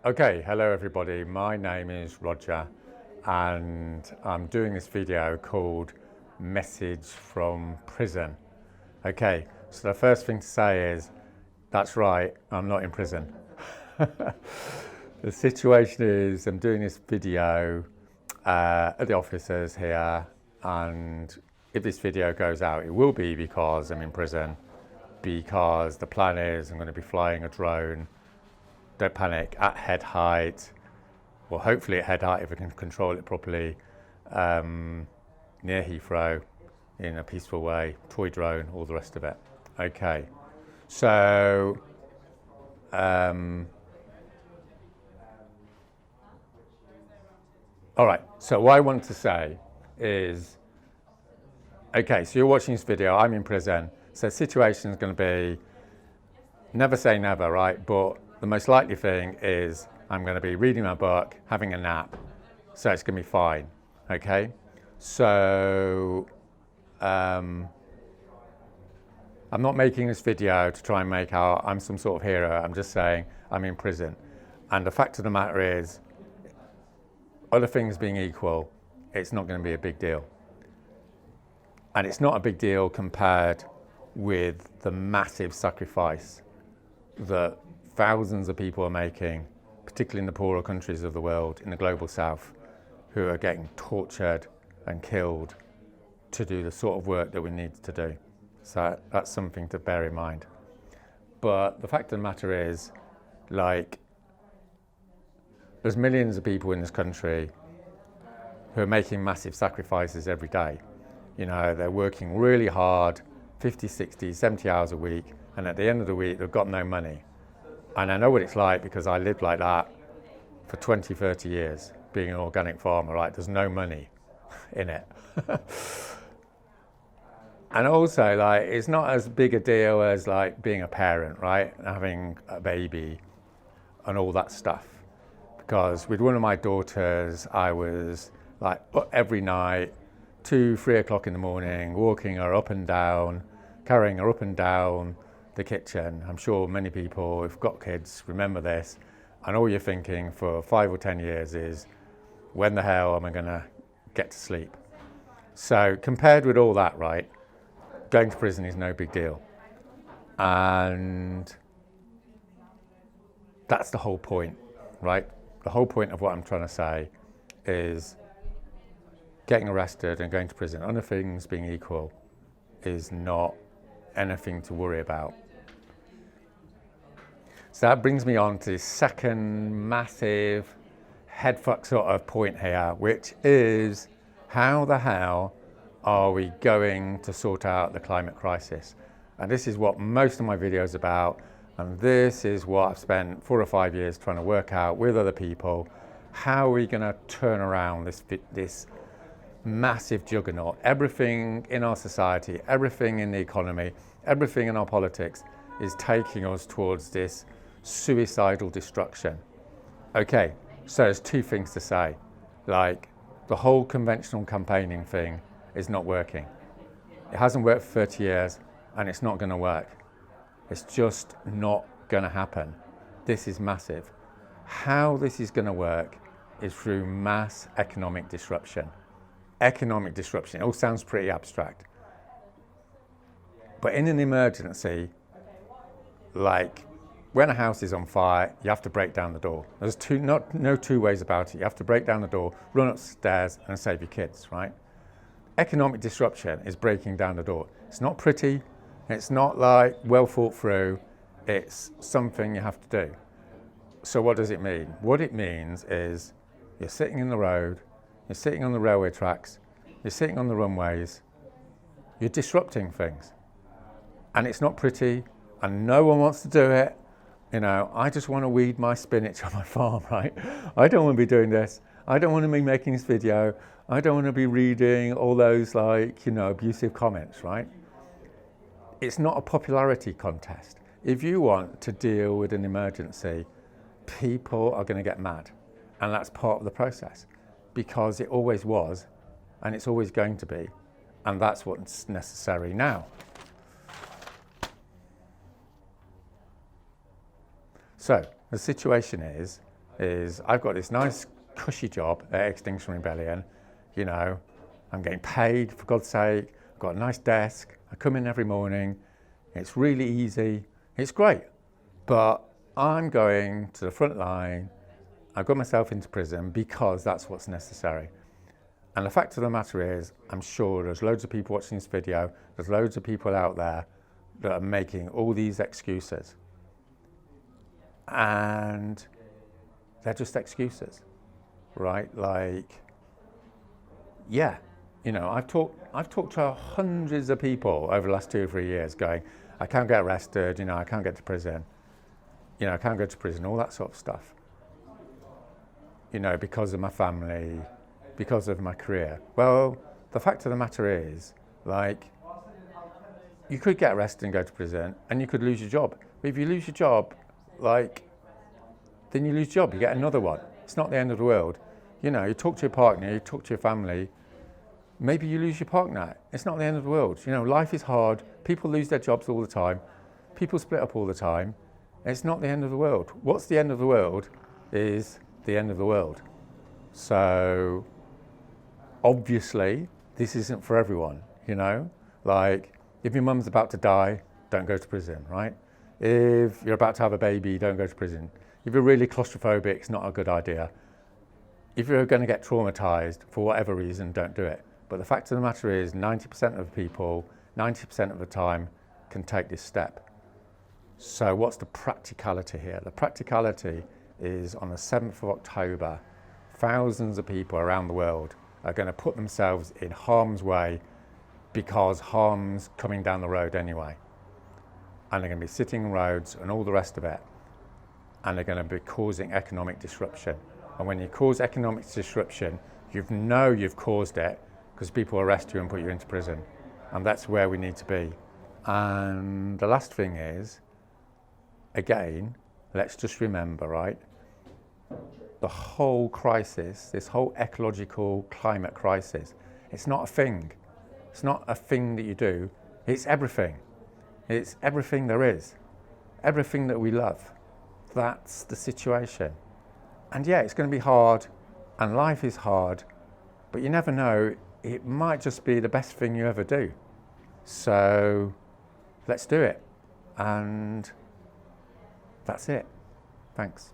Okay, hello everybody. My name is Roger and I'm doing this video called Message from Prison. Okay, so the first thing to say is, that's right, I'm not in prison. The situation is I'm doing this video at the officers here, and if this video goes out, it will be because I'm in prison, because the plan is I'm going to be flying a drone, don't panic, at head height, well hopefully at head height if I can control it properly, near Heathrow in a peaceful way, toy drone, all the rest of it. Okay, so all right, so what I want to say is, okay, so you're watching this video, I'm in prison, so the situation is going to be, never say never, right? But the most likely thing is I'm going to be reading my book, having a nap, so it's going to be fine, okay? So I'm not making this video to try and make out I'm some sort of hero. I'm just saying I'm in prison. And the fact of the matter is, other things being equal, it's not going to be a big deal. And it's not a big deal compared with the massive sacrifice that thousands of people are making, particularly in the poorer countries of the world, in the global south, who are getting tortured and killed to do the sort of work that we need to do. So that's something to bear in mind. But the fact of the matter is, like, there's millions of people in this country who are making massive sacrifices every day. You know, they're working really hard, 50, 60, 70 hours a week, and at the end of the week, they've got no money. And I know what it's like because I lived like that for 20, 30 years, being an organic farmer, right? There's no money in it. And also, like, it's not as big a deal as like being a parent, right? Having a baby and all that stuff. Because with one of my daughters, I was like up every night, 2, 3 o'clock in the morning, walking her up and down, carrying her up and down the kitchen. I'm sure many people who've got kids remember this, and all you're thinking for 5 or 10 years is, when the hell am I going to get to sleep? So compared with all that, right, going to prison is no big deal. And that's the whole point, right? The whole point of what I'm trying to say is getting arrested and going to prison, other things being equal, is not anything to worry about. So that brings me on to the second massive headfuck sort of point here, which is, how the hell are we going to sort out the climate crisis? And this is what most of my videos are about, and this is what I've spent 4 or 5 years trying to work out with other people. How are we going to turn around this massive juggernaut? Everything in our society, everything in the economy, everything in our politics is taking us towards this suicidal destruction. Okay, so there's 2 things to say. Like, the whole conventional campaigning thing is not working. It hasn't worked for 30 years, and it's not going to work. It's just not going to happen. This is massive. How this is going to work is through mass economic disruption. Economic disruption, it all sounds pretty abstract. But in an emergency, like when a house is on fire, you have to break down the door. There's no two ways about it. You have to break down the door, run upstairs and save your kids, right? Economic disruption is breaking down the door. It's not pretty, it's not like well thought through, it's something you have to do. So what does it mean? What it means is you're sitting in the road, you're sitting on the railway tracks, you're sitting on the runways, you're disrupting things. And it's not pretty, and no one wants to do it. You know, I just want to weed my spinach on my farm, right? I don't want to be doing this. I don't want to be making this video. I don't want to be reading all those, like, you know, abusive comments, right? It's not a popularity contest. If you want to deal with an emergency, people are going to get mad. And that's part of the process, because it always was, and it's always going to be. And that's what's necessary now. So the situation is, is I've got this nice cushy job at Extinction Rebellion, you know, I'm getting paid, for God's sake, I've got a nice desk, I come in every morning, it's really easy, it's great, but I'm going to the front line, I've got myself into prison because that's what's necessary. And the fact of the matter is, I'm sure there's loads of people watching this video, there's loads of people out there that are making all these excuses. And they're just excuses, right? Like, yeah, you know, I've talked to hundreds of people over the last 2 or 3 years going, I can't get arrested, you know, I can't get to prison, you know, I can't go to prison, all that sort of stuff. You know, because of my family, because of my career. Well, the fact of the matter is, like, you could get arrested and go to prison and you could lose your job. But if you lose your job, like, then you lose your job, you get another one. It's not the end of the world. You know, you talk to your partner, you talk to your family, maybe you lose your partner. It's not the end of the world. You know, life is hard. People lose their jobs all the time. People split up all the time. It's not the end of the world. What's the end of the world is the end of the world. So, obviously, this isn't for everyone, you know? Like, if your mum's about to die, don't go to prison, right? If you're about to have a baby, don't go to prison. If you're really claustrophobic, it's not a good idea. If you're going to get traumatized for whatever reason, don't do it. But the fact of the matter is 90% of people, 90% of the time, can take this step. So what's the practicality here? The practicality is on the 7th of October, thousands of people around the world are going to put themselves in harm's way because harm's coming down the road anyway. And they're going to be sitting in roads and all the rest of it. And they're going to be causing economic disruption. And when you cause economic disruption, you know you've caused it because people arrest you and put you into prison. And that's where we need to be. And the last thing is, again, let's just remember, right? The whole crisis, this whole ecological climate crisis, it's not a thing. It's not a thing that you do. It's everything. It's everything there is. Everything that we love. That's the situation. And yeah, it's going to be hard, and life is hard, but you never know, it might just be the best thing you ever do. So let's do it. And that's it. Thanks.